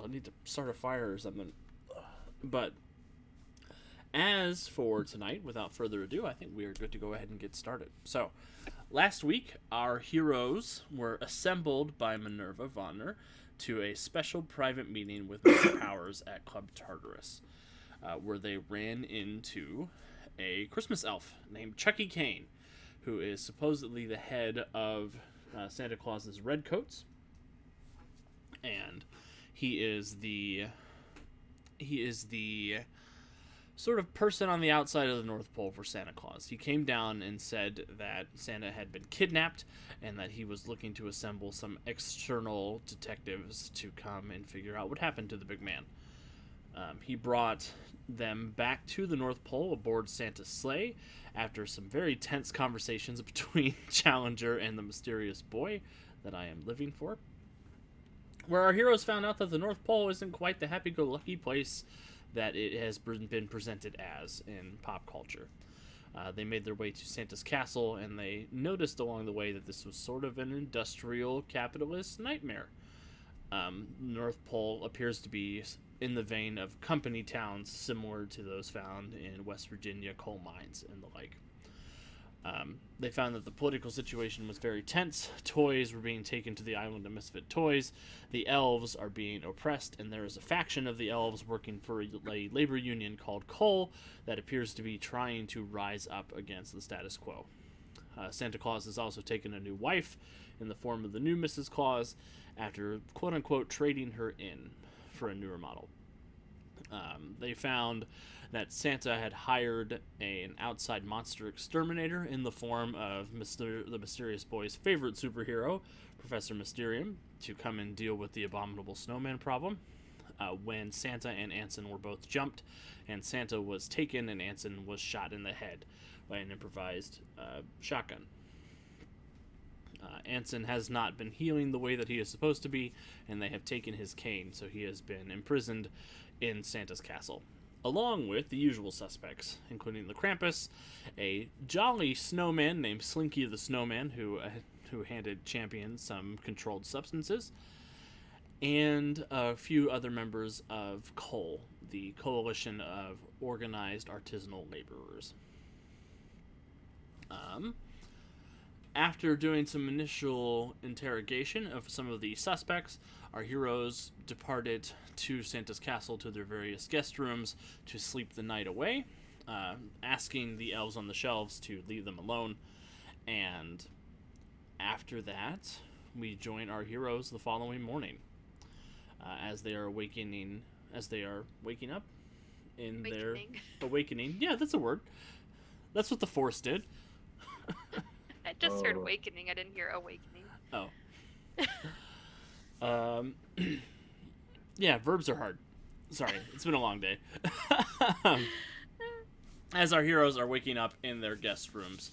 I need to start a fire or something. But as for tonight, without further ado, I think we are good to go ahead and get started. So, last week, our heroes were assembled by Minerva Vonner to a special private meeting with Mr. Powers at Club Tartarus, where they ran into a Christmas elf named Chucky Kane, who is supposedly the head of Santa Claus's Redcoats, and he is the sort of person on the outside of the North Pole for Santa Claus. He came down and said that Santa had been kidnapped and that he was looking to assemble some external detectives to come and figure out what happened to the big man. He brought them back to the North Pole aboard Santa's sleigh after some very tense conversations between Challenger and the mysterious boy that I am living for, where our heroes found out that the North Pole isn't quite the happy-go-lucky place that it has been presented as in pop culture. They made their way to Santa's castle, and they noticed along the way that this was sort of an industrial capitalist nightmare. North Pole appears to be in the vein of company towns similar to those found in West Virginia coal mines and the like. They found that the political situation was very tense. Toys were being taken to the island of Misfit Toys. The elves are being oppressed, and there is a faction of the elves working for a labor union called Coal that appears to be trying to rise up against the status quo. Santa Claus has also taken a new wife in the form of the new Mrs. Claus after quote-unquote trading her in for a newer model. They found that Santa had hired an outside monster exterminator in the form of the Mysterious Boy's favorite superhero, Professor Mysterium, to come and deal with the abominable snowman problem. When Santa and Anson were both jumped, and Santa was taken and Anson was shot in the head by an improvised shotgun. Anson has not been healing the way that he is supposed to be, and they have taken his cane, so he has been imprisoned in Santa's castle, along with the usual suspects, including the Krampus, a jolly snowman named Slinky the Snowman, who handed Champion some controlled substances, and a few other members of COAL, the Coalition of Organized Artisanal Laborers. After doing some initial interrogation of some of the suspects, our heroes departed to Santa's castle to their various guest rooms to sleep the night away, asking the elves on the shelves to leave them alone. And after that, we join our heroes the following morning, as they are waking up in their awakening. Yeah, that's a word. That's what the Force did. I just heard awakening. I didn't hear awakening. Oh. Yeah, verbs are hard. Sorry, it's been a long day. As our heroes are waking up in their guest rooms,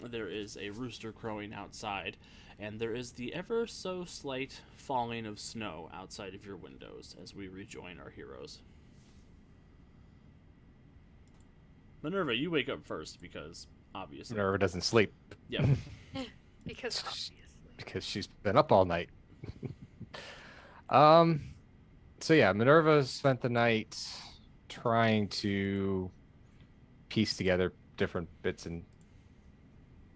there is a rooster crowing outside, and there is the ever so slight falling of snow outside of your windows as we rejoin our heroes. Minerva, you wake up first because obviously. Minerva doesn't sleep. Yep. Because obviously. Because she's been up all night. So yeah, Minerva spent the night trying to piece together different bits and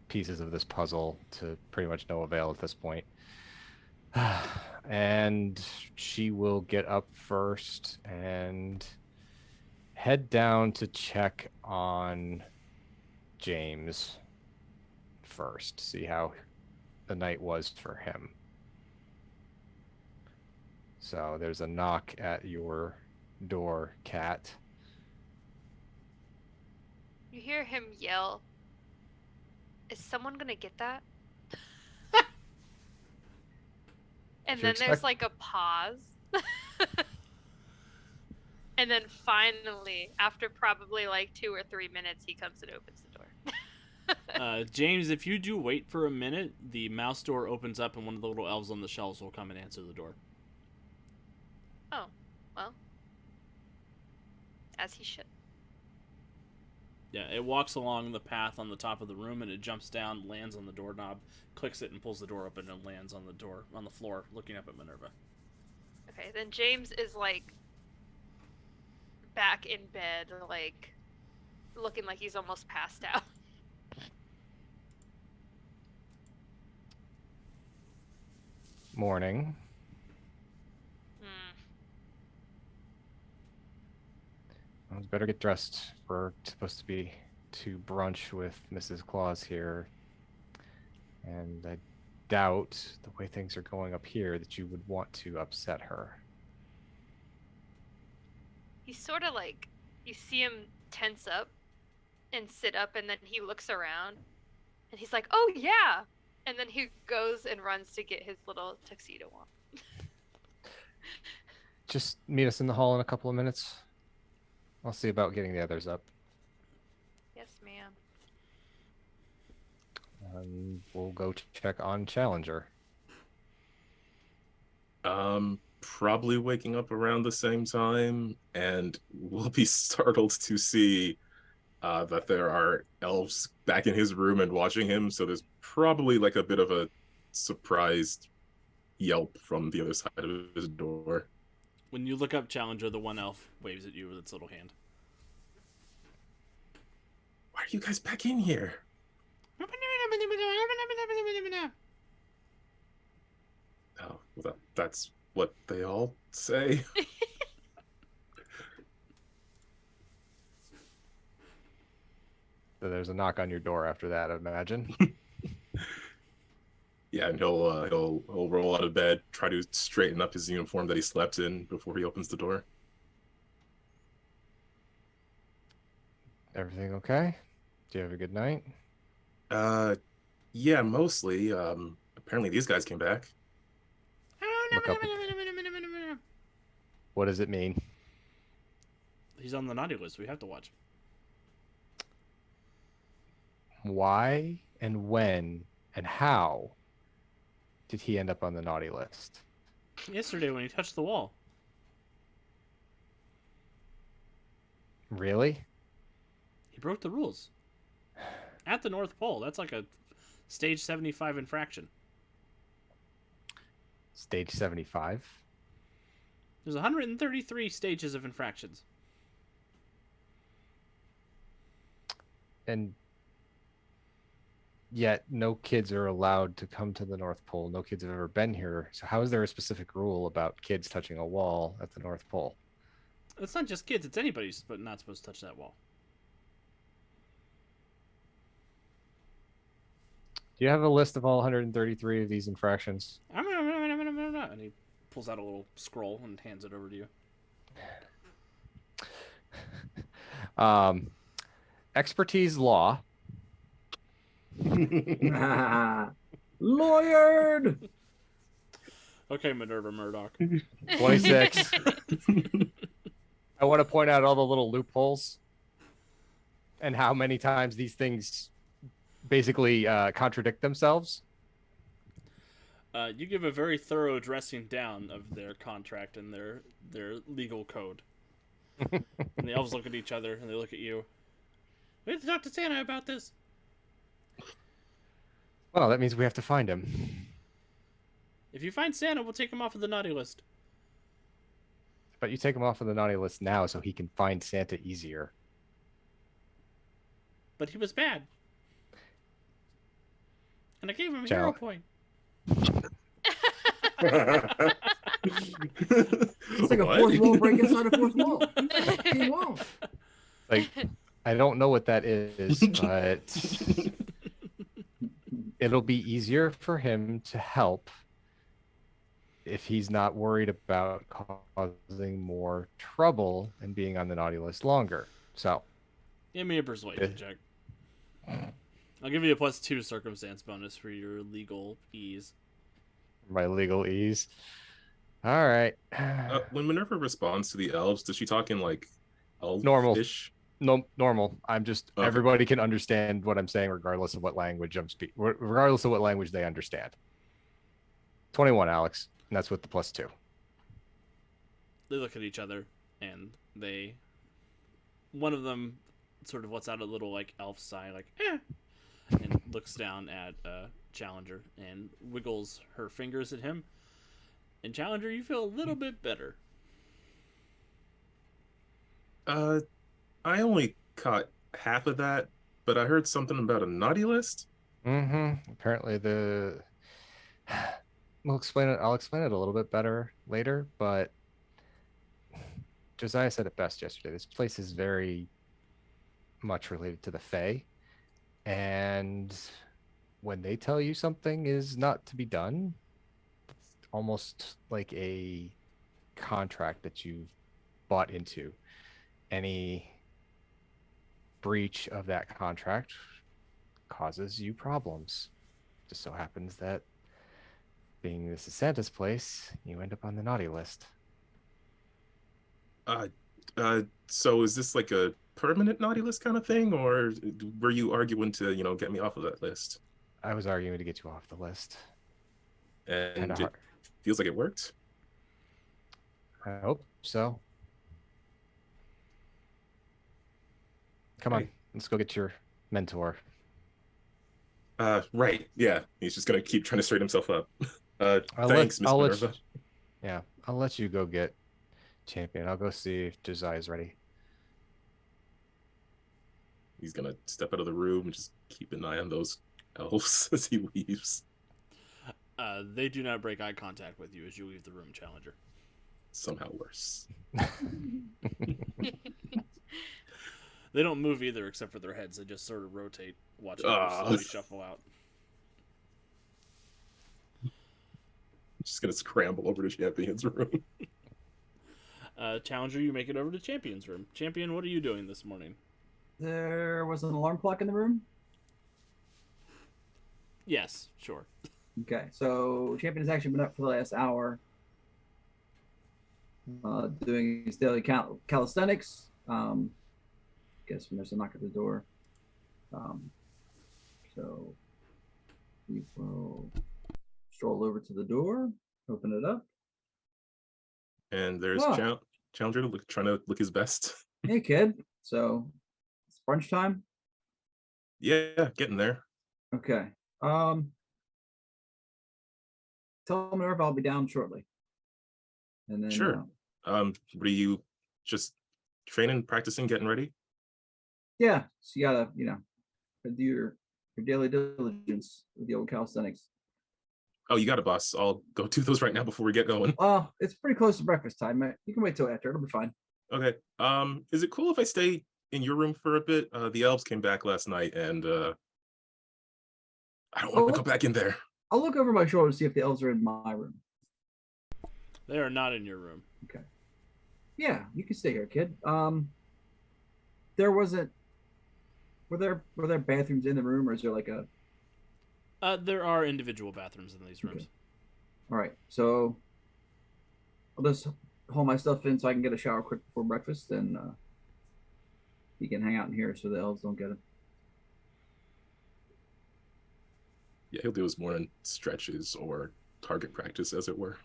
pieces of this puzzle to pretty much no avail at this point. And she will get up first and head down to check on James first, see how the night was for him. So there's a knock at your door, Cat. You hear him yell, "Is someone gonna get that?" And then there's like a pause. And then finally, after probably like 2 or 3 minutes, he comes and opens the door. James, if you do wait for a minute, the mouse door opens up and one of the little elves on the shelves will come and answer the door. Oh, well. As he should. Yeah, it walks along the path on the top of the room and it jumps down, lands on the doorknob, clicks it and pulls the door open and lands on the floor, looking up at Minerva. Okay, then James is like back in bed, like looking like he's almost passed out. Morning. Hmm. I was better get dressed. We're supposed to be to brunch with Mrs. Claus here. And I doubt the way things are going up here that you would want to upset her. He's sort of like, you see him tense up and sit up, and then he looks around and he's like, oh yeah, and then he goes and runs to get his little tuxedo on. Just meet us in the hall in a couple of minutes. I'll see about getting the others up. Yes, ma'am. We'll go check on Challenger. Probably waking up around the same time, and we'll be startled to see that there are elves back in his room and watching him. So there's probably like a bit of a surprised yelp from the other side of his door. When you look up Challenger, the one elf waves at you with its little hand. Why are you guys back in here? Oh, well, that's what they all say. So there's a knock on your door after that, I imagine. Yeah, and he'll roll out of bed, try to straighten up his uniform that he slept in before he opens the door. Everything okay? Do you have a good night? Yeah, mostly. Apparently these guys came back. Look up. What does it mean? He's on the naughty list. We have to watch. Why and when and how did he end up on the naughty list? Yesterday when he touched the wall. Really? He broke the rules. At the North Pole. That's like a stage 75 infraction. Stage 75? There's 133 stages of infractions. And yet no kids are allowed to come to the North Pole. No kids have ever been here. So how is there a specific rule about kids touching a wall at the North Pole? It's not just kids. It's anybody's but not supposed to touch that wall. Do you have a list of all 133 of these infractions? And he pulls out a little scroll and hands it over to you. Expertise law. Lawyered. Okay, Minerva Murdoch. 26. I want to point out all the little loopholes and how many times these things basically contradict themselves. You give a very thorough dressing down of their contract and their legal code. And the elves look at each other and they look at you. We have to talk to Santa about this. Well, that means we have to find him. If you find Santa, we'll take him off of the naughty list. But you take him off of the naughty list now so he can find Santa easier. But he was bad. And I gave him a Ciao. hero point. It's like a fourth wall break inside a fourth wall. He won't. Like, I don't know what that is, but it'll be easier for him to help if he's not worried about causing more trouble and being on the naughty list longer. So, Give me a persuasion check. I'll give you a +2 circumstance bonus for your legal ease. my legal ease. All right. When Minerva responds to the elves, does she talk in like elfish? Normal. No, normal. I'm just Okay. everybody can understand what I'm saying regardless of what language I'm speaking, regardless of what language they understand. 21, Alex, and that's with the +2. They look at each other and one of them sort of lets out a little like elf sigh, like and looks down at Challenger and wiggles her fingers at him, And Challenger, you feel a little bit better. Uh, I only caught half of that, but I heard something about a naughty list. Apparently we'll explain it. I'll explain it a little bit better later, but Josiah said it best yesterday. This place is very much related to the Fae, and when they tell you something is not to be done, it's almost like a contract that you've bought into. Any breach of that contract causes you problems. Just so happens that being this is Santa's place, you end up on the naughty list. Uh, so is this like a permanent naughty list kind of thing, or were you arguing to, get me off of that list? I was arguing to get you off the list. And Kinda it hard. feels like it worked. I hope so. Come on, Right. let's go get your mentor. Right. Yeah. He's just gonna keep trying to straighten himself up. I'll Thanks, Miss I'll let Minerva. Yeah, I'll let you go get Champion. I'll go see if Josiah's ready. He's gonna step out of the room and just keep an eye on those elves as he leaves. They do not break eye contact with you as you leave the room, Challenger. Somehow worse. They don't move either, except for their heads. They just sort of rotate, watching you slowly shuffle out. Just gonna scramble over to Champion's room. Challenger, you make it over to Champion's room. Champion, what are you doing this morning? There was an alarm clock in the room. Yes, sure. Okay, so Champion has actually been up for the last hour, doing his daily calisthenics. Guess when there's a knock at the door. So we will stroll over to the door, open it up. And there's Oh. Challenger trying to look his best. Hey, kid. So it's brunch time. Yeah, getting there. Okay. Tell Minerva I'll be down shortly. And then Sure. What are you just training, practicing, getting ready? yeah, so you gotta, do your daily diligence with the old calisthenics. Oh, you got it, boss. I'll go do those right now before we get going. It's pretty close to breakfast time. You can wait till after. It'll be fine. Okay. Is it cool if I stay in your room for a bit? The elves came back last night, and I don't want to go back in there. I'll look over my shoulder to see if the elves are in my room. They are not in your room. Okay. Yeah, you can stay here, kid. Were there bathrooms in the room, or is there like a? There are individual bathrooms in these rooms. Okay. All right, so I'll just haul my stuff in so I can get a shower quick before breakfast, and you can hang out in here so the elves don't get it. Yeah, he'll do his morning stretches or target practice, as it were.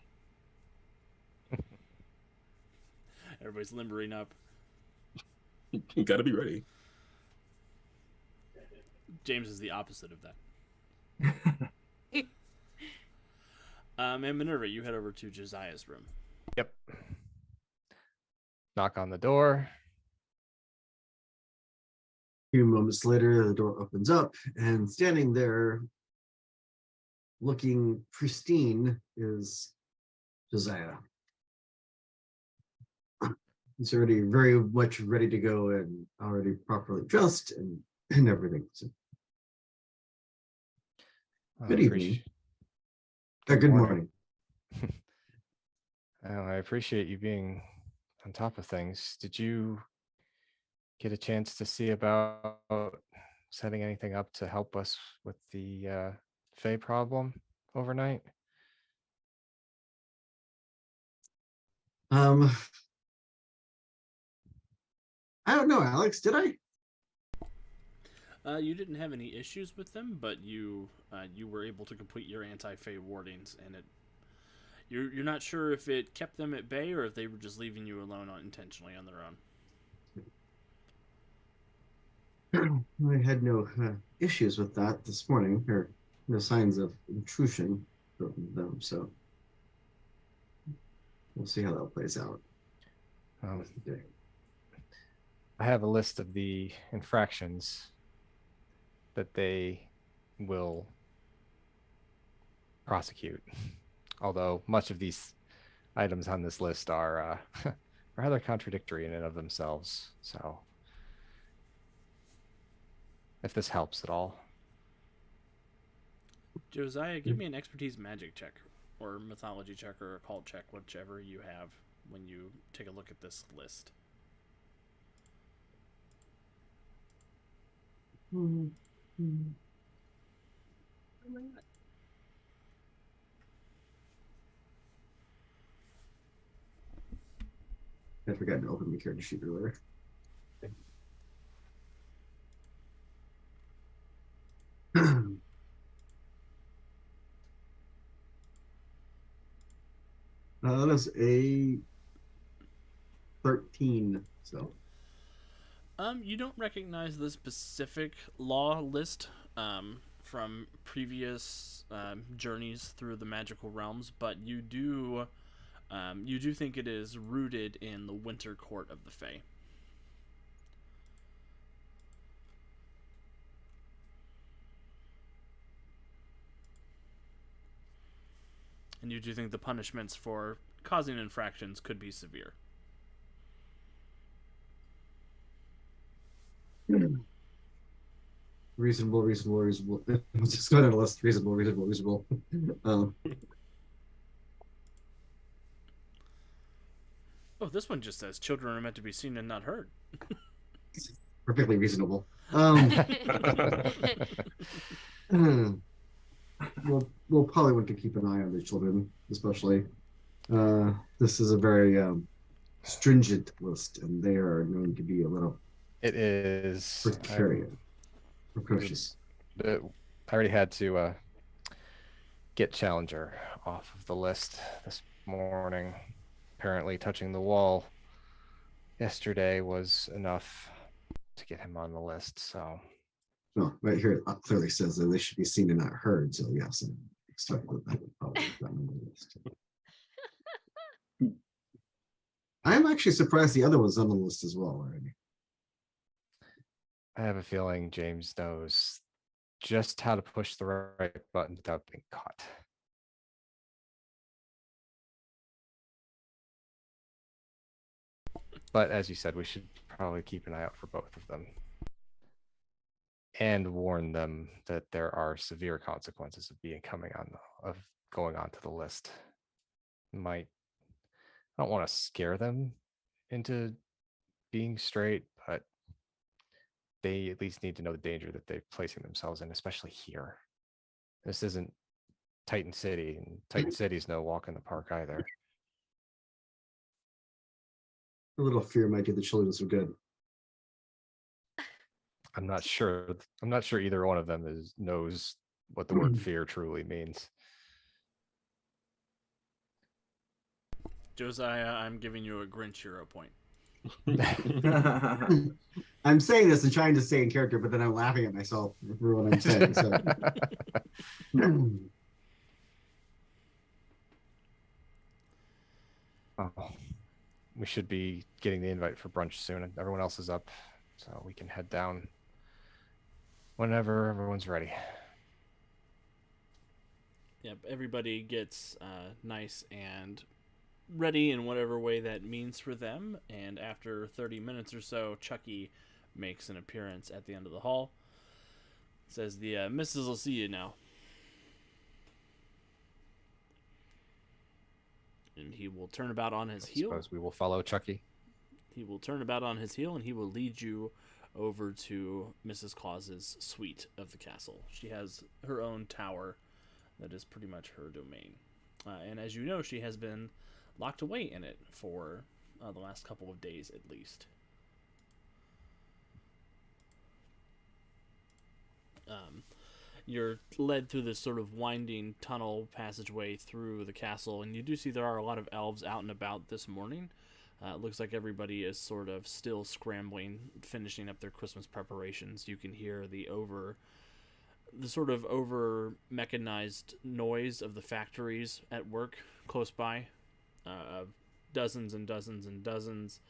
Everybody's limbering up. You got to be ready. James is the opposite of that. And Minerva, you head over to Josiah's room. Yep. Knock on the door. A few moments later, the door opens up, and standing there, looking pristine, is Josiah. He's already very much ready to go and already properly dressed and everything. So, good evening. Good morning. I appreciate you being on top of things. Did you get a chance to see about setting anything up to help us with the Fae problem overnight? I don't know, Alex, did I? You didn't have any issues with them, but you were able to complete your anti-Fae wardings, and you're not sure if it kept them at bay or if they were just leaving you alone intentionally on their own. I had no issues with that this morning, or no signs of intrusion from them, so we'll see how that plays out. Um, I have a list of the infractions that they will prosecute. Although much of these items on this list are rather contradictory in and of themselves. So, if this helps at all. Josiah, give me an expertise magic check, or mythology check, or occult check, whichever you have when you take a look at this list. I forgot to open the character sheet earlier. That is a 13. So You don't recognize the specific law list from previous journeys through the magical realms, but you do think it is rooted in the Winter Court of the Fae. And you do think the punishments for causing infractions could be severe. reasonable. Let's just go down the list. Reasonable. Oh, this one just says children are meant to be seen and not heard. Perfectly reasonable. We'll probably want to keep an eye on the children, especially. This is a very stringent list, and they are known to be a little It is precocious. I already had to get Challenger off of the list this morning. Apparently, touching the wall yesterday was enough to get him on the list. So, No, right here it clearly says that they should be seen and not heard. So yes, I'm starting with that. Probably on the list. I'm actually surprised the other one's on the list as well already. I have a feeling James knows just how to push the right button without being caught. But as you said, we should probably keep an eye out for both of them and warn them that there are severe consequences of going onto the list. I don't want to scare them into being straight, but they at least need to know the danger that they're placing themselves in, especially here. This isn't Titan City, and Titan City's no walk in the park either. A little fear might do the children some good. I'm not sure either one of them knows what the word fear truly means. Josiah, I'm giving you a Grinch hero point. I'm saying this and trying to stay in character, but then I'm laughing at myself for what I'm saying. So. Oh, we should be getting the invite for brunch soon, and everyone else is up, so we can head down whenever everyone's ready. Yep, everybody gets nice and ready in whatever way that means for them, and after 30 minutes or so, Chucky makes an appearance at the end of the hall. Says the missus will see you now. And he will turn about on his heel. Suppose we will follow Chucky. He will turn about on his heel, and he will lead you over to Mrs. Claus's suite of the castle. She has her own tower that is pretty much her domain. And as you know, she has been locked away in it for the last couple of days at least. You're led through this sort of winding tunnel passageway through the castle, and you do see there are a lot of elves out and about this morning. It looks like everybody is sort of still scrambling, finishing up their Christmas preparations. You can hear the sort of over mechanized noise of the factories at work close by, dozens and dozens and dozens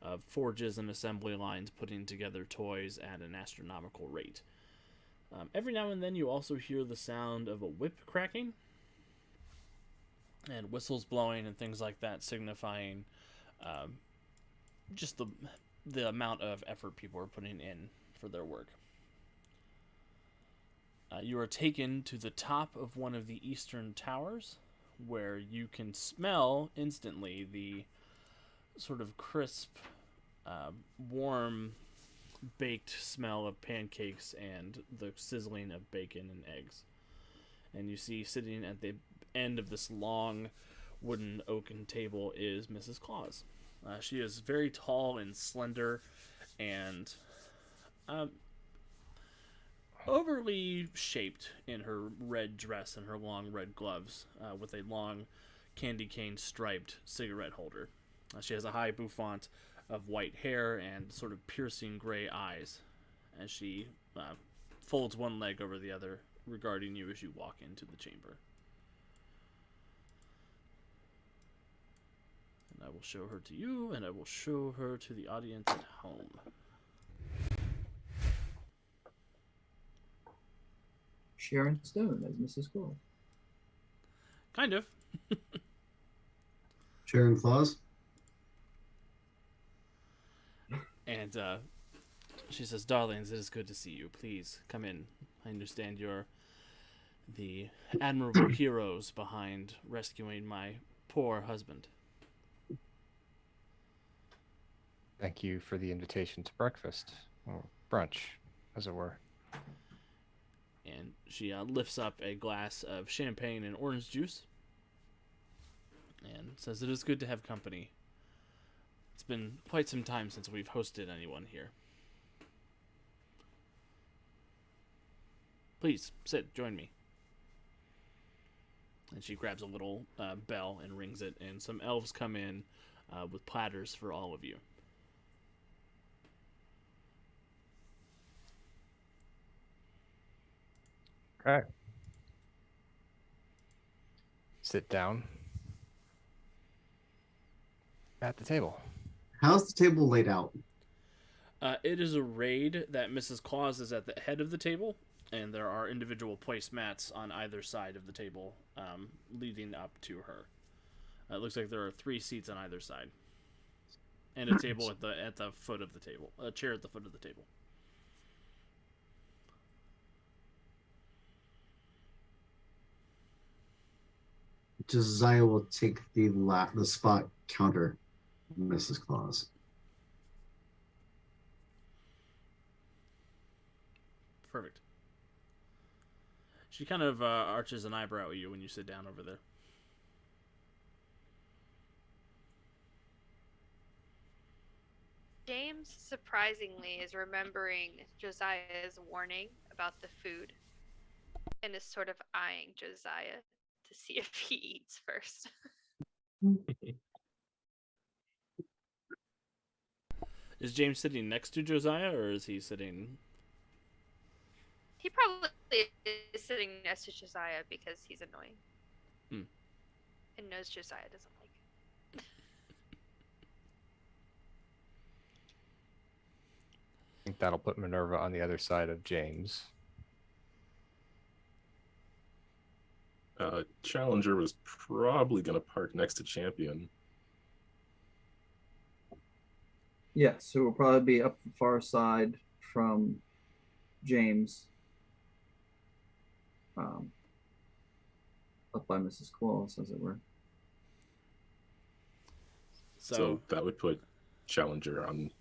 of forges and assembly lines putting together toys at an astronomical rate. Every now and then you also hear the sound of a whip cracking and whistles blowing and things like that, signifying just the amount of effort people are putting in for their work. You are taken to the top of one of the eastern towers, where you can smell instantly the sort of crisp, warm, baked smell of pancakes and the sizzling of bacon and eggs. And you see sitting at the end of this long wooden oaken table is Mrs. Claus. She is very tall and slender and overly shaped in her red dress and her long red gloves, with a long candy cane striped cigarette holder. She has a high bouffant of white hair and sort of piercing gray eyes as she folds one leg over the other, regarding you as you walk into the chamber. And I will show her to you, and I will show her to the audience at home. Sharon Stone as Mrs. Claus. Kind of. Sharon Claus. And she says, "Darlings, it is good to see you. Please come in. I understand you're the admirable heroes behind rescuing my poor husband." Thank you for the invitation to breakfast, or brunch, as it were. And she lifts up a glass of champagne and orange juice and says, "It is good to have company. It's been quite some time since we've hosted anyone here. Please, sit, join me." And she grabs a little bell and rings it, and some elves come in with platters for all of you. Okay. Sit down at the table. How's the table laid out? It is arrayed that Mrs. Claus is at the head of the table, and there are individual placemats on either side of the table leading up to her. It looks like there are 3 seats on either side, and a table at the foot of the table, a chair at the foot of the table. Josiah will take the spot counter, Mrs. Claus. Perfect. She kind of arches an eyebrow at you when you sit down over there. James, surprisingly, is remembering Josiah's warning about the food and is sort of eyeing Josiah to see if he eats first. Is James sitting next to Josiah, or is he sitting... He probably is sitting next to Josiah because he's annoying. And knows Josiah doesn't like it. I think that'll put Minerva on the other side of James. Challenger was probably going to park next to Champion. Yeah, so we'll probably be up the far side from James. Up by Mrs. Claus, as it were. So that would put Challenger on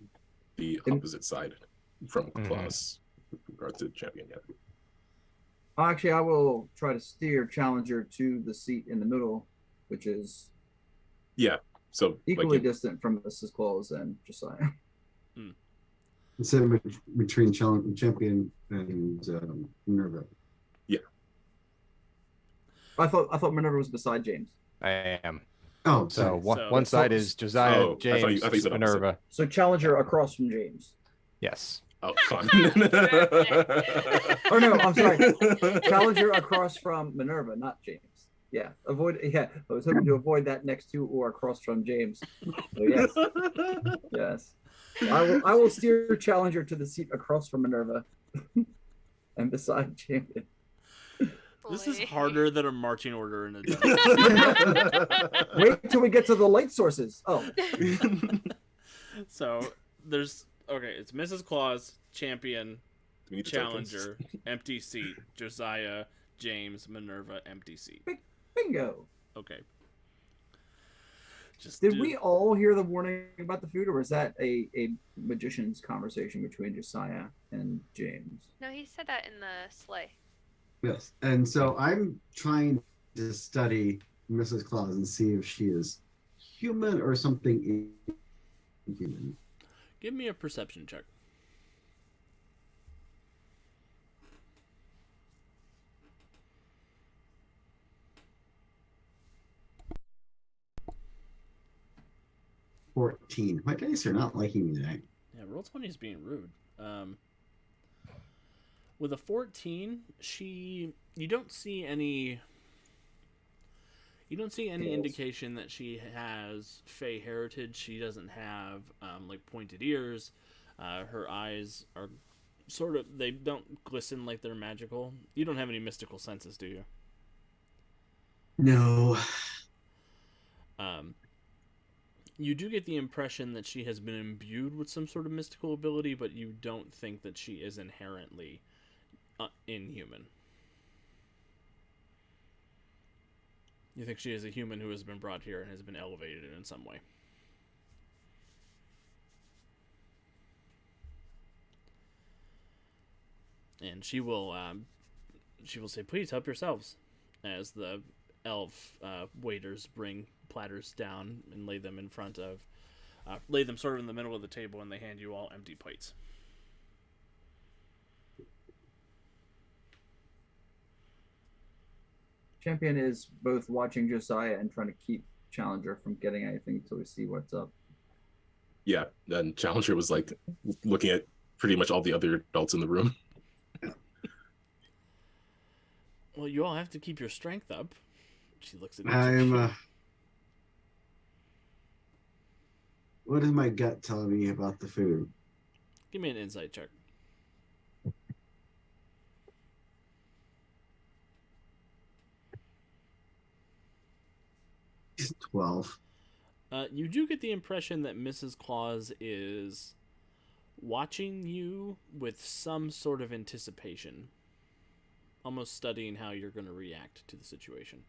the opposite side from Claus with regard to Champion. Yeah. Actually, I will try to steer Challenger to the seat in the middle, which is So equally distant from Mrs. Claus and Josiah. Instead of between Champion and Minerva. Yeah. I thought Minerva was beside James. I am. Oh, So sorry. one side is Josiah, Oh, I thought you James, said Minerva. So Challenger across from James. Yes. Oh, fun. Oh no, I'm sorry. Challenger across from Minerva, not James. Yeah, avoid. Yeah, I was hoping to avoid that next to or across from James. So yes, yes. I will steer Challenger to the seat across from Minerva, and beside Champion. This is Boy. harder than a marching order in a dungeon. Wait till we get to the light sources. Oh, So there's it's Mrs. Claus, Champion, Do we need to type this? Challenger, empty seat, Josiah, James, Minerva, empty seat. bingo! Okay. Just Did we all hear the warning about the food, or was that a magician's conversation between Josiah and James? No, he said that in the sleigh. Yes. And so I'm trying to study Mrs. Claus and see if she is human or something inhuman. give me a perception check? $14. My dice are not liking me today. Yeah, roll 20 is being rude. With a 14, you don't see any indication that she has Fey heritage. She doesn't have like pointed ears. Her eyes are they don't glisten like they're magical. You don't have any mystical senses, do you? No. You do get the impression that she has been imbued with some sort of mystical ability, but you don't think that she is inherently inhuman. You think she is a human who has been brought here and has been elevated in some way. And she will say, "Please help yourselves," as the elf waiters bring platters down and lay them in front of, lay them sort of in the middle of the table, and they hand you all empty plates. Champion is both watching Josiah and trying to keep Challenger from getting anything until we see what's up. Yeah, and Challenger was like looking at pretty much all the other adults in the room. Well, you all have to keep your strength up. She looks at you. What is my gut telling me about the food? Give me an insight check. 12. You do get the impression that Mrs. Claus is watching you with some sort of anticipation, almost studying how you're going to react to the situation.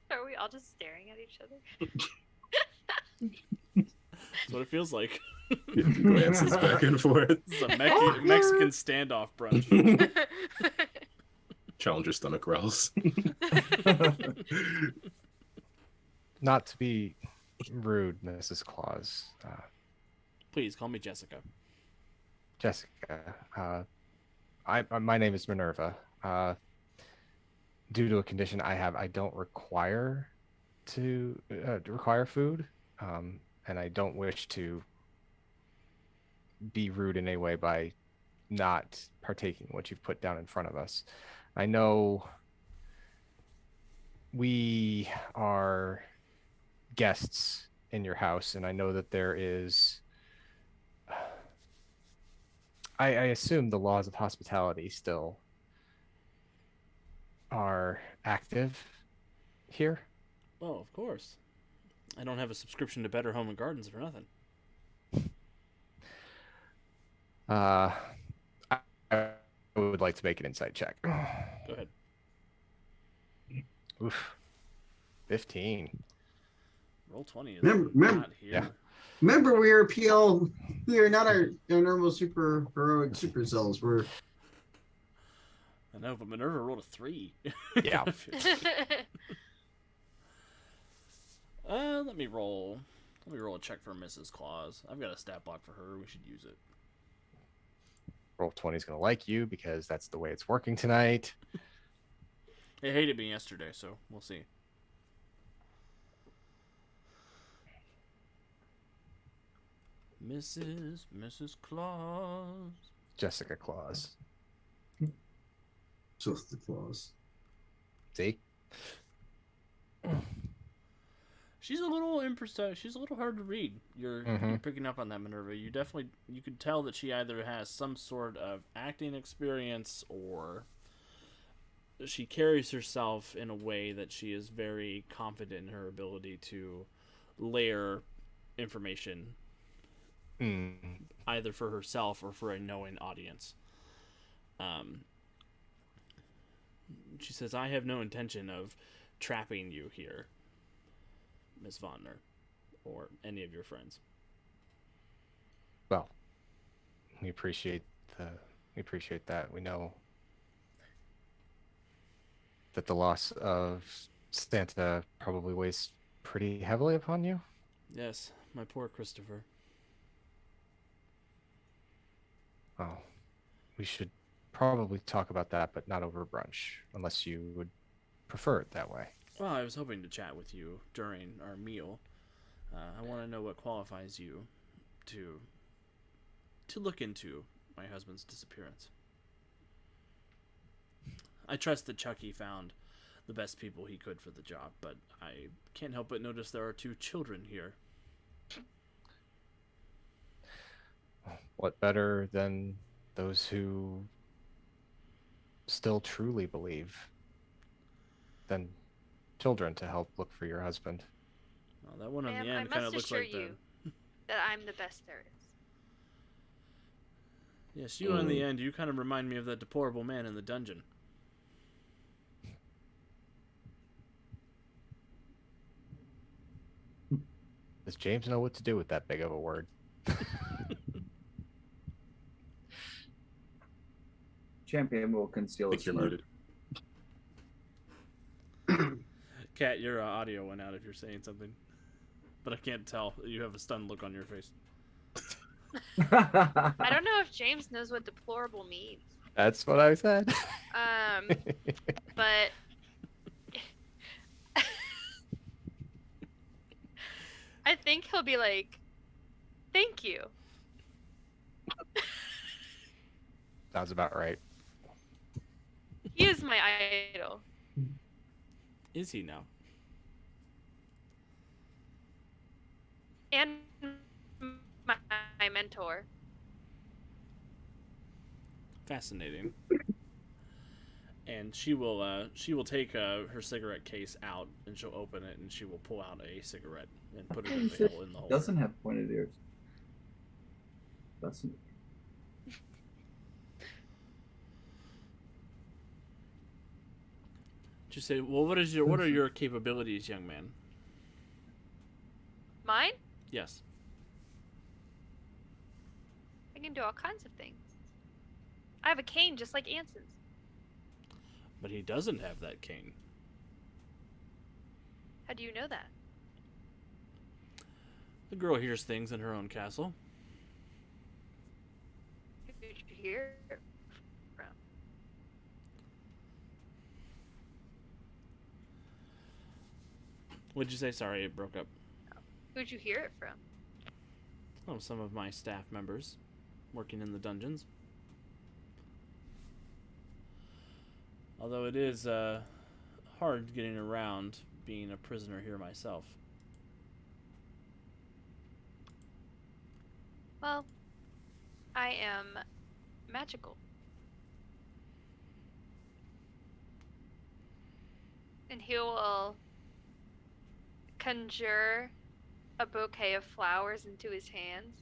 Are we all just staring at each other? That's what it feels like. Glances back and forth. It's a Mexican standoff brunch. Challenger stomach growls. Not to be rude, Mrs. Claus. Please call me Jessica. Jessica, my name is Minerva. Due to a condition I have, I don't require to require food, and I don't wish to be rude in any way by not partaking what you've put down in front of us. I know we are guests in your house, and I know that there is. I assume the laws of hospitality still are active here. Oh, of course. I don't have a subscription to Better Home and Gardens for nothing. I would like to make an insight check. Go ahead. Oof. 15. Roll 20 is Remember, not here. yeah. Remember, we are PL. We are not our normal super heroic super selves. We're I know, but Minerva rolled a 3. Yeah. Let me roll a check for Mrs. Claus. I've got a stat block for her. We should use it. Roll 20 is going to like you because that's the way it's working tonight. It hated me yesterday, so we'll see. Mrs. Claus. Jessica Claus. Just the claws. See? She's a little imprecise. She's a little hard to read. You're picking up on that, Minerva. You could tell that she either has some sort of acting experience or she carries herself in a way that she is very confident in her ability to layer information either for herself or for a knowing audience. She says, I have no intention of trapping you here, Miss Vonner, or any of your friends. Well, we appreciate that. We know that the loss of Santa probably weighs pretty heavily upon you. Yes, my poor Christopher. Oh, we should probably talk about that, but not over brunch, unless you would prefer it that way. Well, I was hoping to chat with you during our meal. I want to know what qualifies you to look into my husband's disappearance. I trust that Chucky found the best people he could for the job, but I can't help but notice there are 2 children here. What better than those who still truly believe than children to help look for your husband? Well, that one on Ma'am, the I end kind of must looks like assure you that I'm the best there is. Yes, you on the end, you kind of remind me of that deplorable man in the dungeon. Does James know what to do with that big of a word? Champion will conceal I his think you're smirk. muted. Kat, your audio went out if you're saying something. But I can't tell. You have a stunned look on your face. I don't know if James knows what deplorable means. That's what I said. But I think he'll be like, "Thank you." Sounds about right. He is my idol. Is he now? And my mentor. Fascinating. And she will take her cigarette case out and she'll open it and she will pull out a cigarette and put it in the holder. Doesn't have pointed ears. Doesn't. Just say, well, what are your capabilities, young man? Mine? Yes. I can do all kinds of things. I have a cane just like Anson's. But he doesn't have that cane. How do you know that? The girl hears things in her own castle. Who did you hear it from? What'd you say? Sorry, it broke up. Who'd you hear it from? Oh, some of my staff members working in the dungeons. Although it is hard getting around being a prisoner here myself. Well, I am magical. And he will conjure a bouquet of flowers into his hands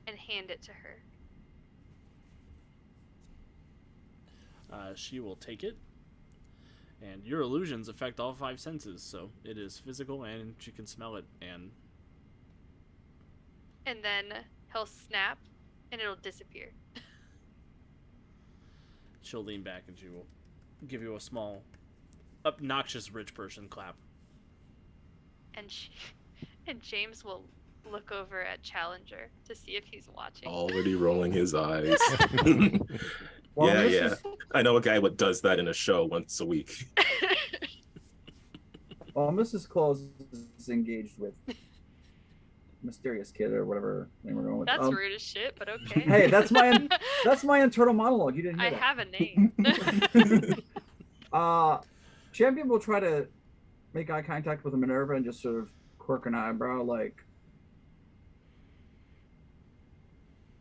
and hand it to her. She will take it, and your illusions affect all 5 senses, so it is physical and she can smell it, and And then he'll snap and it'll disappear. she'll lean back and she will give you a small, obnoxious rich person clap. And and James will look over at Challenger to see if he's watching. Already rolling his eyes. Well, yeah, this yeah. is- I know a guy what does that in a show once a week. While Mrs. Claus is engaged with mysterious kid or whatever name we're going with. That's rude as shit, but okay. Hey, that's my internal monologue. You didn't hear I that. have a name. Champion will try to make eye contact with Minerva and just sort of quirk an eyebrow, like,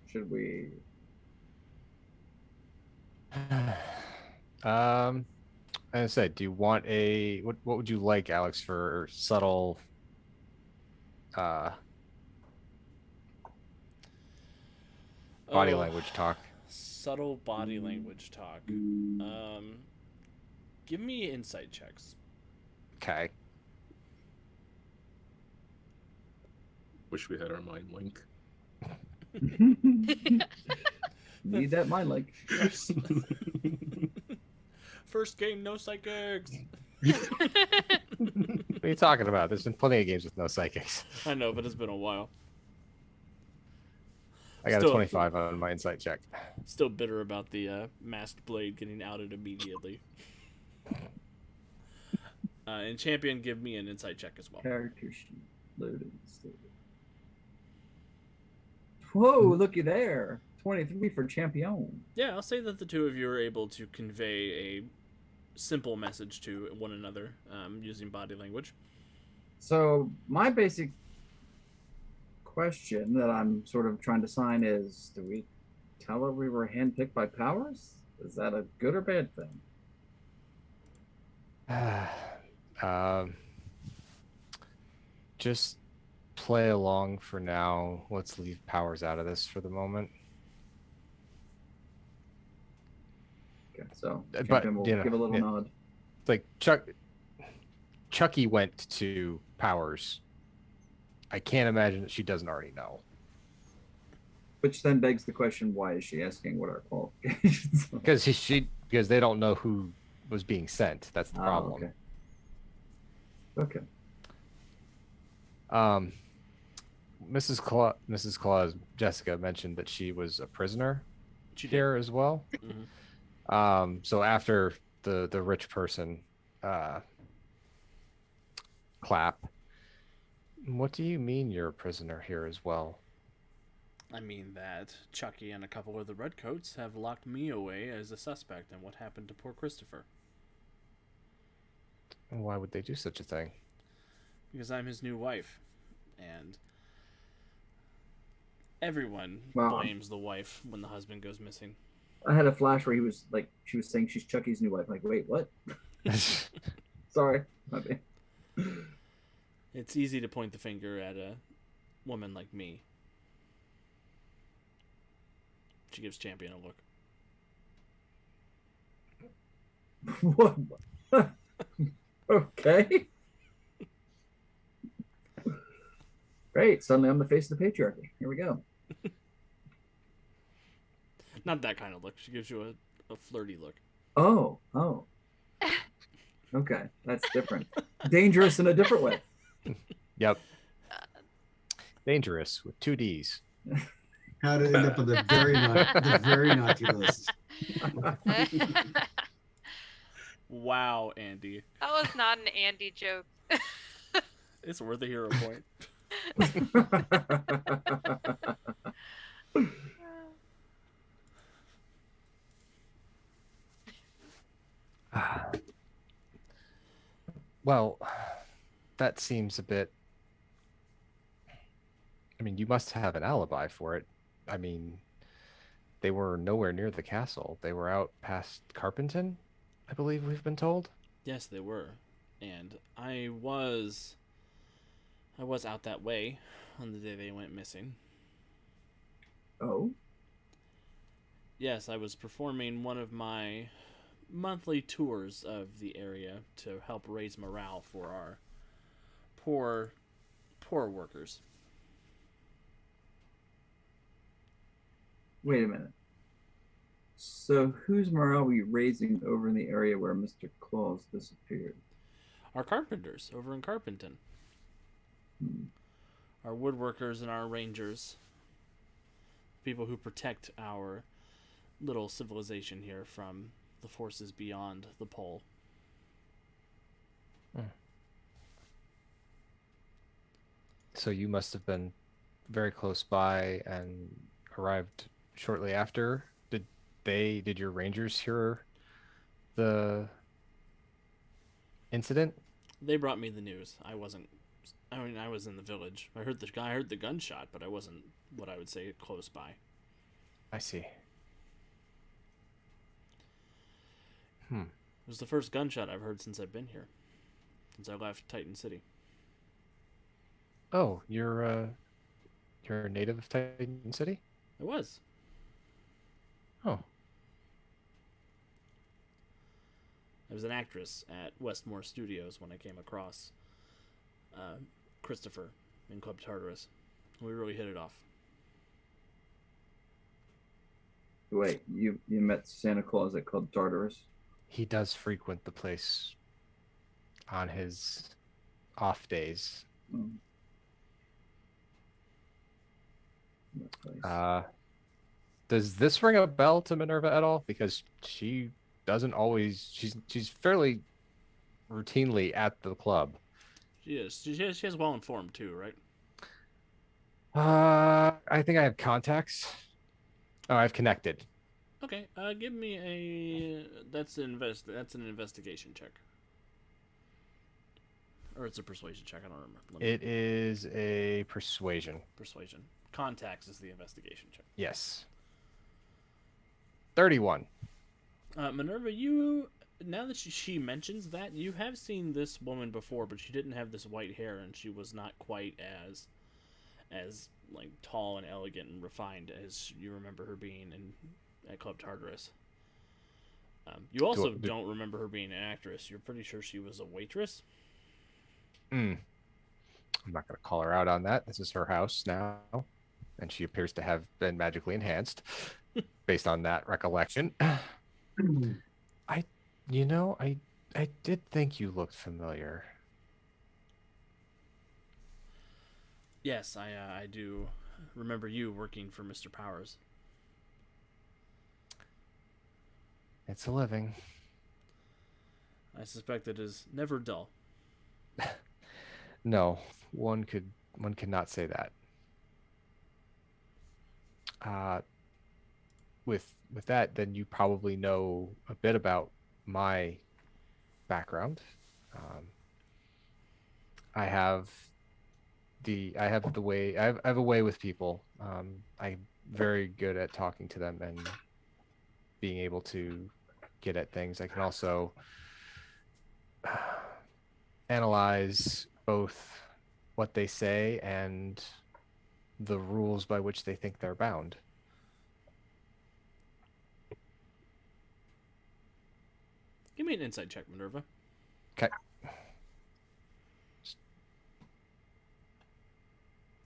should we? As I said, do you want a what would you like, Alex, for subtle body Oh, language talk? Subtle body language talk. Give me insight checks. Okay. Wish we had our mind link. Need that mind like. First game, no psychics. What are you talking about? There's been plenty of games with no psychics. I know, but it's been a while. I got Still- a 25 on my insight check. Still bitter about the masked blade getting outed immediately. And champion, give me an insight check as well. Character sheet loaded. Whoa, looky there. 23 for champion. Yeah, I'll say that the two of you are able to convey a simple message to one another using body language. So my basic question that I'm sort of trying to sign is, do we tell her we were handpicked by powers? Is that a good or bad thing? Just play along for now. Let's leave powers out of this for the moment. Okay, so But, champion will you know, give a little yeah. nod. It's like Chucky went to powers. I can't imagine that she doesn't already know. Which then begs the question, why is she asking what our qualifications are? Because they don't know who was being sent. That's the problem. Okay. Mrs. Claus, Jessica mentioned that she was a prisoner She did. here as well. Mhm. So after the rich person clap, what do you mean you're a prisoner here as well? I mean that Chucky and a couple of the redcoats have locked me away as a suspect in what happened to poor Christopher. Why would they do such a thing? Because I'm his new wife. And everyone Wow. blames the wife when the husband goes missing. I had a flash where she was saying she's Chucky's new wife. Like, wait, what? Sorry. My bad. It's easy to point the finger at a woman like me. She gives Champion a look. What? Okay. Great. Suddenly I'm the face of the patriarchy. Here we go. Not that kind of look. She gives you a flirty look. Oh. Okay. That's different. Dangerous in a different way. Yep. Dangerous with 2 Ds. How to end up on the very naughty list. Wow, Andy. That was not an Andy joke. It's worth a hero point. Well, that seems a bit. I mean, you must have an alibi for it. I mean, they were nowhere near the castle. They were out past Carpenton, I believe we've been told. Yes, they were. And I was out that way on the day they went missing. Oh. Yes, I was performing one of my monthly tours of the area to help raise morale for our poor workers. Wait a minute. So whose morale were you raising over in the area where Mr. Claus disappeared? Our carpenters over in Carpenton. Our woodworkers and our rangers. People who protect our little civilization here from the forces beyond the pole. So you must have been very close by and arrived shortly after. Did your rangers hear the incident? They brought me the news. I wasn't. I mean, I was in the village. I heard the gunshot, but I wasn't what I would say close by. I see. It was the first gunshot I've heard since I've been here. Since I left Titan City. Oh, you're a native of Titan City? I was. Oh. I was an actress at Westmore Studios when I came across Christopher in Club Tartarus. We really hit it off. Wait, you met Santa Claus at Club Tartarus? He does frequent the place on his off days. Hmm. That place. Does this ring a bell to Minerva at all? Because she doesn't always. She's fairly routinely at the club. She is. She has well informed too, right? I think I have contacts. Oh, I've connected. Okay. Give me a. That's an investigation check. Or it's a persuasion check. I don't remember. It is a persuasion. Persuasion. Contacts is the investigation check. Yes. 31. Minerva, you now that she mentions that, you have seen this woman before, but she didn't have this white hair, and she was not quite as like tall and elegant and refined as you remember her being at Club Tartarus. You also don't remember her being an actress. You're pretty sure she was a waitress. I'm not going to call her out on that. This is her house now, and she appears to have been magically enhanced based on that recollection. I did think you looked familiar. Yes, I do remember you working for Mr. Powers. It's a living. I suspect it is never dull. No, one cannot say that. With that, then you probably know a bit about my background. I have a way with people. I'm very good at talking to them and being able to get at things. I can also analyze both what they say and the rules by which they think they're bound. Give me an insight check, Minerva. Okay.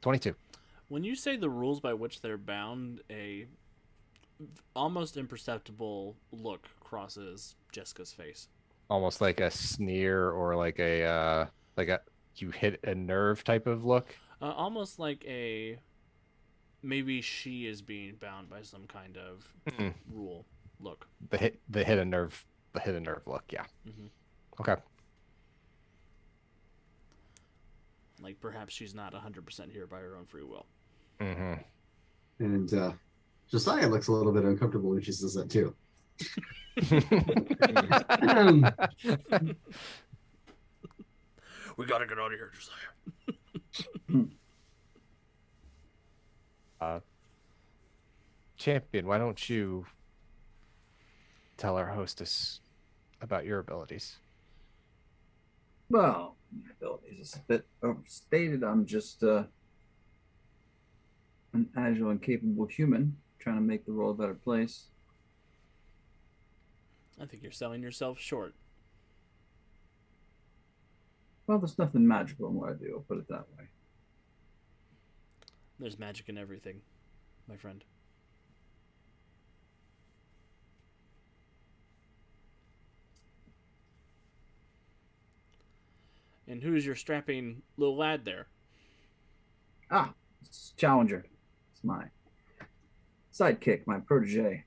22. When you say the rules by which they're bound, a almost imperceptible look crosses Jessica's face. Almost like a sneer or like a you hit a nerve type of look. Almost like a maybe she is being bound by some kind of rule look. The hit a nerve look. Yeah. Mm-hmm. Okay. Like perhaps she's not 100% here by her own free will. Mm-hmm. And Josiah looks a little bit uncomfortable when she says that too. We gotta get out of here, Josiah. Champion, why don't you tell our hostess about your abilities? Well, my abilities is a bit overstated. I'm just an agile and capable human trying to make the world a better place. I think you're selling yourself short. Well, there's nothing magical in what I do, I'll put it that way. There's magic in everything, my friend. And who's your strapping little lad there? Ah, it's Challenger. It's my sidekick, my protege.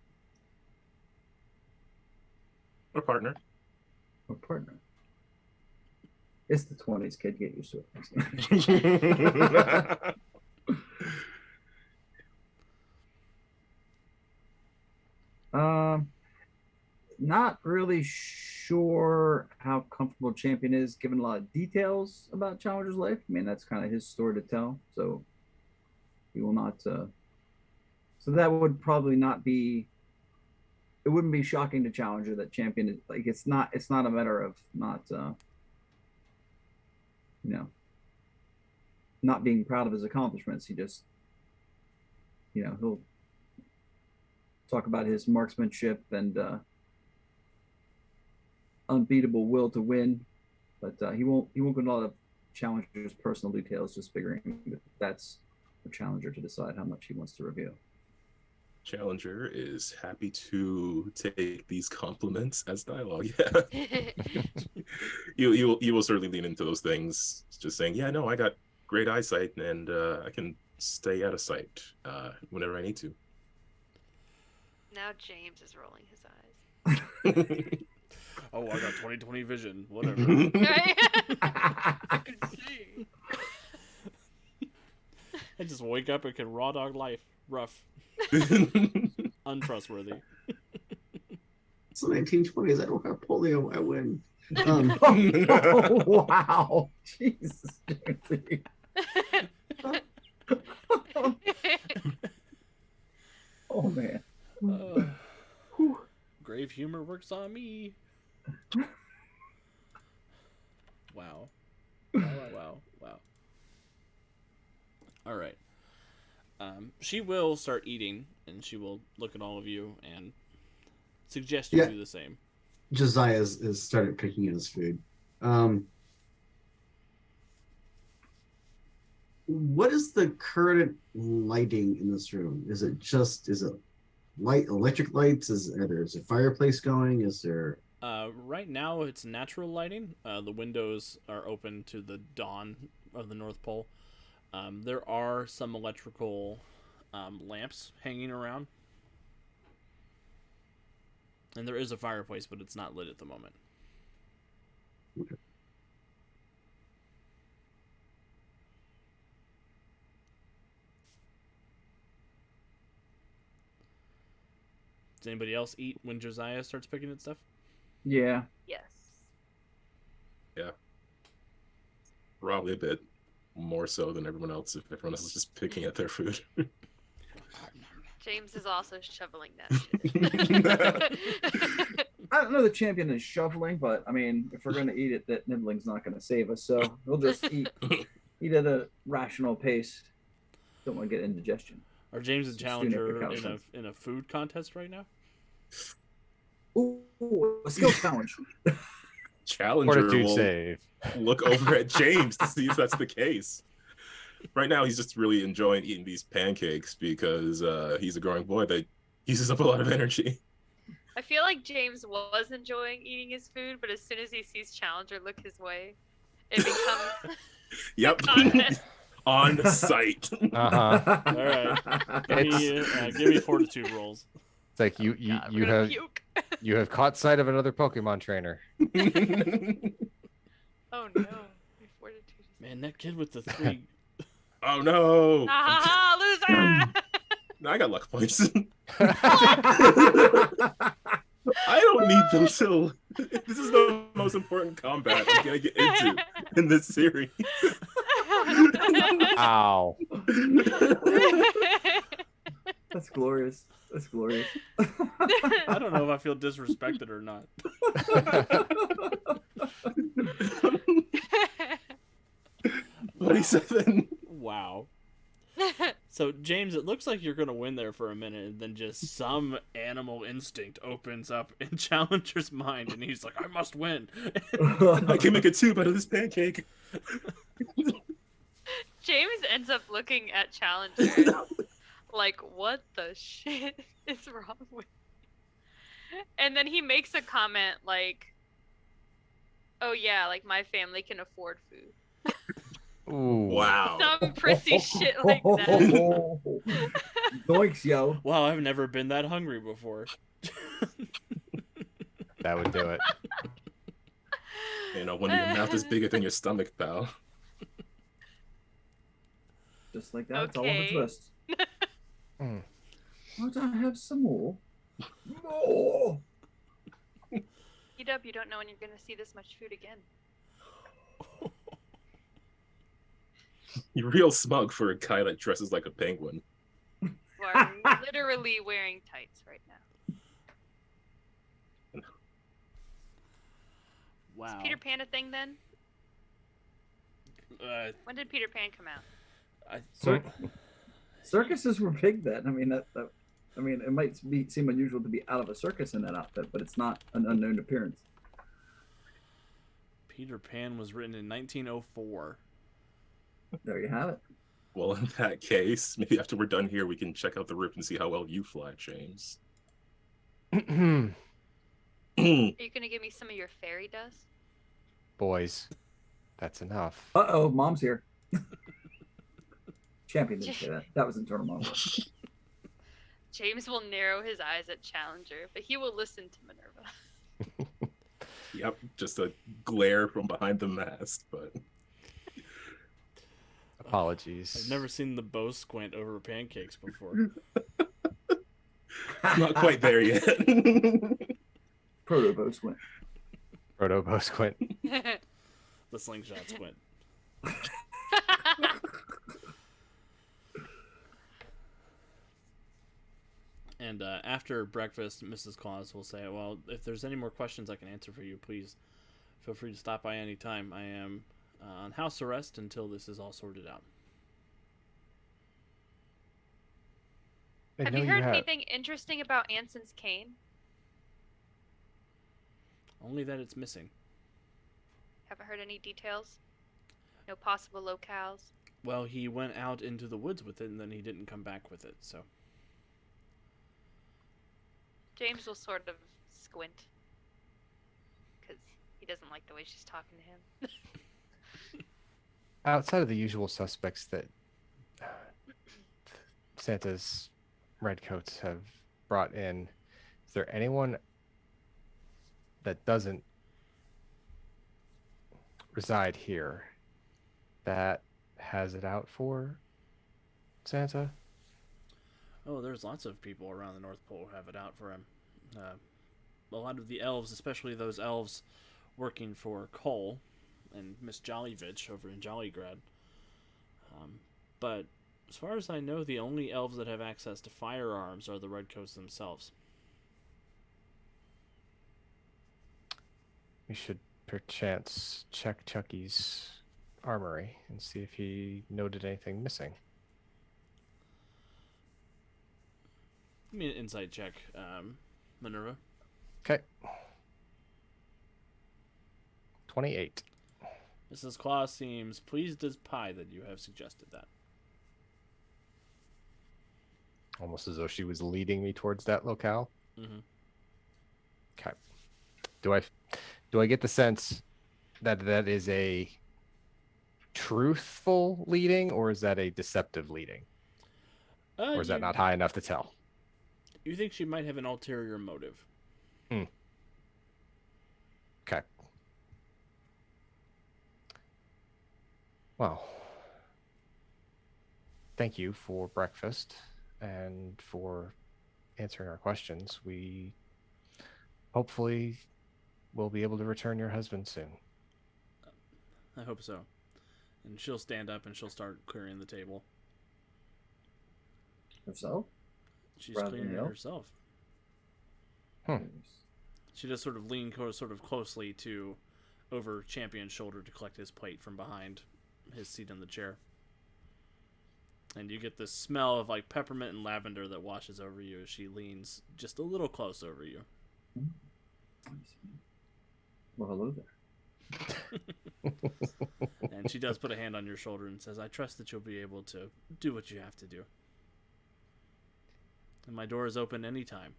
Or partner. Or partner. It's the 20s, kid. Get used to it. Not really sure how comfortable Champion is giving a lot of details about Challenger's life. I mean, that's kind of his story to tell. So he will not. So that would probably not be. It wouldn't be shocking to Challenger that Champion is like it's not. It's not a matter of not. Not being proud of his accomplishments. He just, he'll talk about his marksmanship and unbeatable will to win, but he won't go into a lot of Challenger's personal details. Just figuring that that's the Challenger to decide how much he wants to reveal. Challenger is happy to take these compliments as dialogue. Yeah, you will certainly lean into those things. Just saying, yeah, no, I got great eyesight and I can stay out of sight whenever I need to. Now James is rolling his eyes. Oh, I got 20/20 vision. Whatever. Right? I can see. I just wake up and can raw dog life. Rough. Untrustworthy. It's the 1920s. I don't have polio. I win. Oh, wow. Jesus. Oh, man. Grave humor works on me. Wow. Wow. All right. She will start eating, and she will look at all of you and suggest you do the same. Josiah has started picking at his food. What is the current lighting in this room? Is it light, electric lights? Is there a fireplace going? Is there? Right now it's natural lighting. The windows are open to the dawn of the North Pole. There are some electrical lamps hanging around. And there is a fireplace, but it's not lit at the moment. Okay. Does anybody else eat when Josiah starts picking at stuff? Yeah. Yes. Yeah. Probably a bit more so than everyone else if everyone else is just picking at their food. James is also shoveling that shit. I don't know the Champion is shoveling, but I mean, if we're gonna eat it, that nibbling's not gonna save us. So we'll just eat at a rational pace. Don't want to get indigestion. Are James and Just Challenger doing it in a food contest right now? Ooh, a skill challenge. Challenger Fortitude will save. look over at James to see if that's the case. Right now, he's just really enjoying eating these pancakes because he's a growing boy that uses up a lot of energy. I feel like James was enjoying eating his food, but as soon as he sees Challenger look his way, it becomes Yep. contest. On site. Uh-huh. All right. Give me fortitude rolls. It's like God, I'm you gonna have puke. you have caught sight of another Pokemon trainer. Oh no. My fortitude is... Man, that kid with the 3. Oh no! Ah, loser! No, I got luck points. I don't need them till this is the most important combat I'm gonna get into in this series. Ow. That's glorious. That's glorious. I don't know if I feel disrespected or not. 27. Wow. So, James, it looks like you're going to win there for a minute, and then just some animal instinct opens up in Challenger's mind, and he's like, I must win. I can make a tube out of this pancake. James ends up looking at Challenger like, what the shit is wrong with you? And then he makes a comment like, oh yeah, like my family can afford food. Ooh. Wow. Some prissy shit like that. Doinks, yo. Wow, I've never been that hungry before. That would do it. You know, when your mouth is bigger than your stomach, pal. Just like that. It's all on Okay. the twist. Mm. Why don't I have some more? More. Eat up. You don't know when you're gonna see this much food again. You're real smug for a guy that dresses like a penguin. You are literally wearing tights right now. Wow. Is Peter Pan a thing then? When did Peter Pan come out? Circuses were big then. I mean, it might seem unusual to be out of a circus in that outfit, but it's not an unknown appearance. Peter Pan was written in 1904. There you have it. Well, in that case, maybe after we're done here, we can check out the roof and see how well you fly, James. Are you gonna give me some of your fairy dust? Boys, that's enough. Uh-oh, Mom's here. Champion didn't say that. That was internal monologue. James will narrow his eyes at Challenger, but he will listen to Minerva. Yep, just a glare from behind the mask, but Apologies. I've never seen the bow squint over pancakes before. it's not quite there yet. Proto squint. Proto squint. The slingshot squint. And after breakfast, Mrs. Claus will say, well, if there's any more questions I can answer for you, please feel free to stop by any time. I am on house arrest until this is all sorted out. Have you heard anything interesting about Anson's cane? Only that it's missing. Haven't heard any details? No possible locales? Well, he went out into the woods with it, and then he didn't come back with it, so... James will sort of squint. Because he doesn't like the way she's talking to him. Outside of the usual suspects that Santa's redcoats have brought in, is there anyone that doesn't reside here that has it out for Santa? Oh, there's lots of people around the North Pole who have it out for him. A lot of the elves, especially those elves working for Cole and Miss Jollyvitch over in Jollygrad. But as far as I know, the only elves that have access to firearms are the Redcoats themselves. We should perchance check Chucky's armory and see if he noted anything missing. Give me an insight check, Minerva. Okay. 28. Mrs. Claus seems pleased as pie that you have suggested that. Almost as though she was leading me towards that locale. Mm-hmm. Okay. Do I get the sense that that is a truthful leading, or is that a deceptive leading? Or is that not high enough to tell? You think she might have an ulterior motive? Okay. Well, thank you for breakfast and for answering our questions. We hopefully will be able to return your husband soon. I hope so. And she'll stand up and she'll start clearing the table. Herself? She's Rather than clearing it Yelp? herself. Hmm. She does sort of lean sort of closely to over Champion's shoulder to collect his plate from behind his seat in the chair. And you get this smell of like peppermint and lavender that washes over you as she leans just a little close over you. Well, hello there. And she does put a hand on your shoulder and says, I trust that you'll be able to do what you have to do. And my door is open anytime.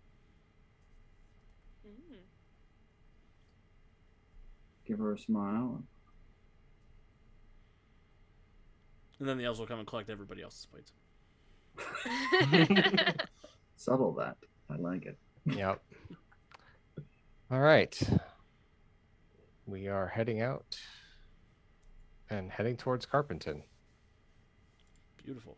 Give her a smile. And then the elves will come and collect everybody else's plates. Subtle that. I like it. Yep. All right. We are heading out and heading towards Carpenton. Beautiful.